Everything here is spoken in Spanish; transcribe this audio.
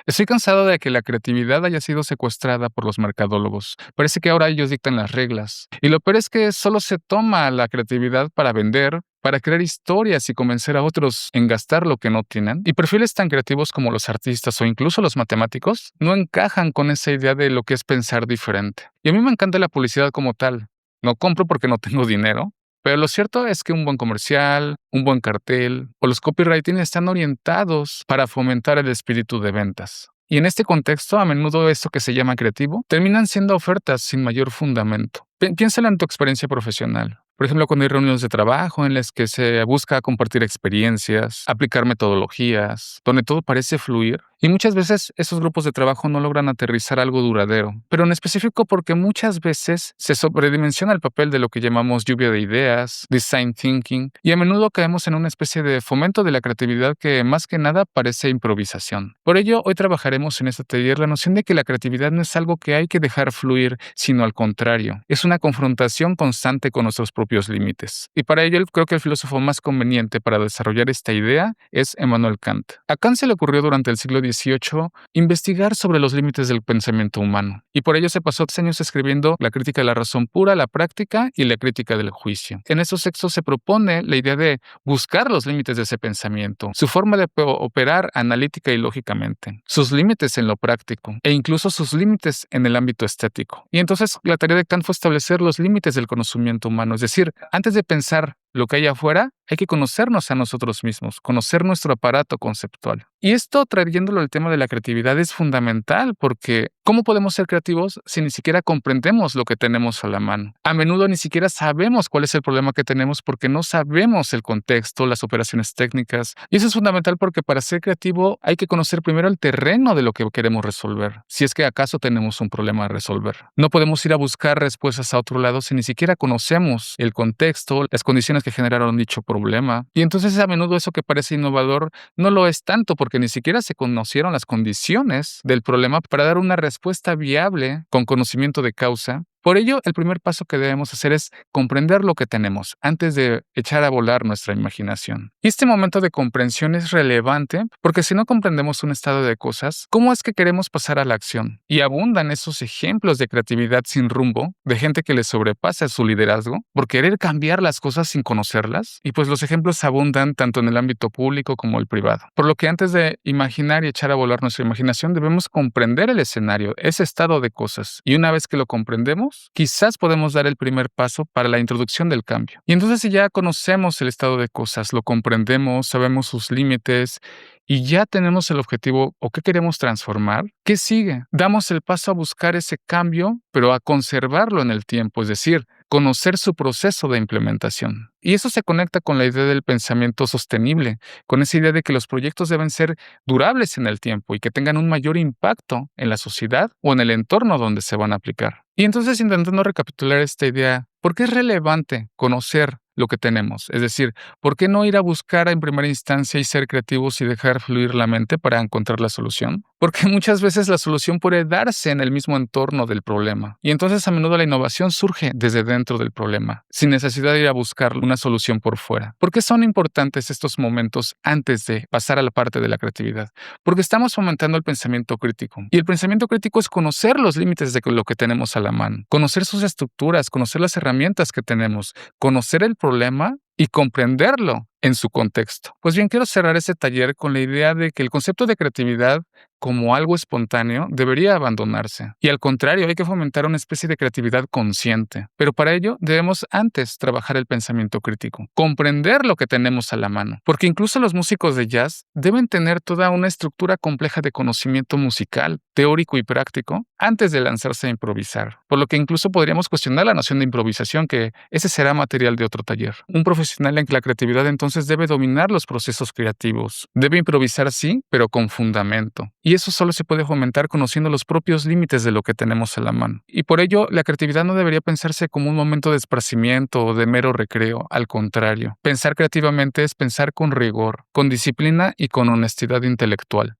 Estoy cansado de que la creatividad haya sido secuestrada por los mercadólogos. Parece que ahora ellos dictan las reglas. Y lo peor es que solo se toma la creatividad para vender, para crear historias y convencer a otros en gastar lo que no tienen. Y perfiles tan creativos como los artistas o incluso los matemáticos no encajan con esa idea de lo que es pensar diferente. Y a mí me encanta la publicidad como tal. No compro porque no tengo dinero, pero lo cierto es que un buen comercial, un buen cartel o los copywriting están orientados para fomentar el espíritu de ventas. Y en este contexto, a menudo esto que se llama creativo terminan siendo ofertas sin mayor fundamento. Piénsala en tu experiencia profesional. Por ejemplo, cuando hay reuniones de trabajo en las que se busca compartir experiencias, aplicar metodologías, donde todo parece fluir. Y muchas veces esos grupos de trabajo no logran aterrizar algo duradero, pero en específico porque muchas veces se sobredimensiona el papel de lo que llamamos lluvia de ideas, design thinking, y a menudo caemos en una especie de fomento de la creatividad que más que nada parece improvisación. Por ello, hoy trabajaremos en este taller la noción de que la creatividad no es algo que hay que dejar fluir, sino al contrario, es una confrontación constante con nuestros propios límites. Y para ello, creo que el filósofo más conveniente para desarrollar esta idea es Immanuel Kant. A Kant se le ocurrió durante el siglo XVIII investigar sobre los límites del pensamiento humano, y por ello se pasó años escribiendo la crítica de la razón pura, la práctica y la crítica del juicio. En esos textos se propone la idea de buscar los límites de ese pensamiento, su forma de operar analítica y lógicamente, sus límites en lo práctico e incluso sus límites en el ámbito estético. Y entonces la tarea de Kant fue establecer los límites del conocimiento humano, es decir, antes de pensar lo que hay afuera, hay que conocernos a nosotros mismos, conocer nuestro aparato conceptual. Y esto, trayéndolo al tema de la creatividad, es fundamental porque ¿cómo podemos ser creativos si ni siquiera comprendemos lo que tenemos a la mano? A menudo ni siquiera sabemos cuál es el problema que tenemos porque no sabemos el contexto, las operaciones técnicas. Y eso es fundamental porque para ser creativo hay que conocer primero el terreno de lo que queremos resolver, si es que acaso tenemos un problema a resolver. No podemos ir a buscar respuestas a otro lado si ni siquiera conocemos el contexto, las condiciones que generaron dicho problema. Y entonces a menudo eso que parece innovador no lo es tanto porque ni siquiera se conocieron las condiciones del problema para dar una respuesta viable con conocimiento de causa. Por ello, el primer paso que debemos hacer es comprender lo que tenemos antes de echar a volar nuestra imaginación. Y este momento de comprensión es relevante porque si no comprendemos un estado de cosas, ¿cómo es que queremos pasar a la acción? Y abundan esos ejemplos de creatividad sin rumbo, de gente que les sobrepasa su liderazgo por querer cambiar las cosas sin conocerlas. Y pues los ejemplos abundan tanto en el ámbito público como el privado. Por lo que antes de imaginar y echar a volar nuestra imaginación, debemos comprender el escenario, ese estado de cosas. Y una vez que lo comprendemos, quizás podemos dar el primer paso para la introducción del cambio. Y entonces si ya conocemos el estado de cosas, lo comprendemos, sabemos sus límites y ya tenemos el objetivo o qué queremos transformar, ¿qué sigue? Damos el paso a buscar ese cambio, pero a conservarlo en el tiempo, es decir, conocer su proceso de implementación. Y eso se conecta con la idea del pensamiento sostenible, con esa idea de que los proyectos deben ser durables en el tiempo y que tengan un mayor impacto en la sociedad o en el entorno donde se van a aplicar. Y entonces, intentando recapitular esta idea, ¿por qué es relevante conocer lo que tenemos? Es decir, ¿por qué no ir a buscar en primera instancia y ser creativos y dejar fluir la mente para encontrar la solución? Porque muchas veces la solución puede darse en el mismo entorno del problema. Y entonces a menudo la innovación surge desde dentro del problema, sin necesidad de ir a buscar una solución por fuera. ¿Por qué son importantes estos momentos antes de pasar a la parte de la creatividad? Porque estamos fomentando el pensamiento crítico. Y el pensamiento crítico es conocer los límites de lo que tenemos a la mano, conocer sus estructuras, conocer las herramientas que tenemos, conocer el problema y comprenderlo en su contexto. Pues bien, quiero cerrar este taller con la idea de que el concepto de creatividad como algo espontáneo debería abandonarse. Y al contrario, hay que fomentar una especie de creatividad consciente. Pero para ello debemos antes trabajar el pensamiento crítico, comprender lo que tenemos a la mano. Porque incluso los músicos de jazz deben tener toda una estructura compleja de conocimiento musical, teórico y práctico, antes de lanzarse a improvisar. Por lo que incluso podríamos cuestionar la noción de improvisación, que ese será material de otro taller. Un profesional en la creatividad entonces debe dominar los procesos creativos. Debe improvisar sí, pero con fundamento. Y eso solo se puede fomentar conociendo los propios límites de lo que tenemos a la mano. Y por ello, la creatividad no debería pensarse como un momento de esparcimiento o de mero recreo. Al contrario, pensar creativamente es pensar con rigor, con disciplina y con honestidad intelectual.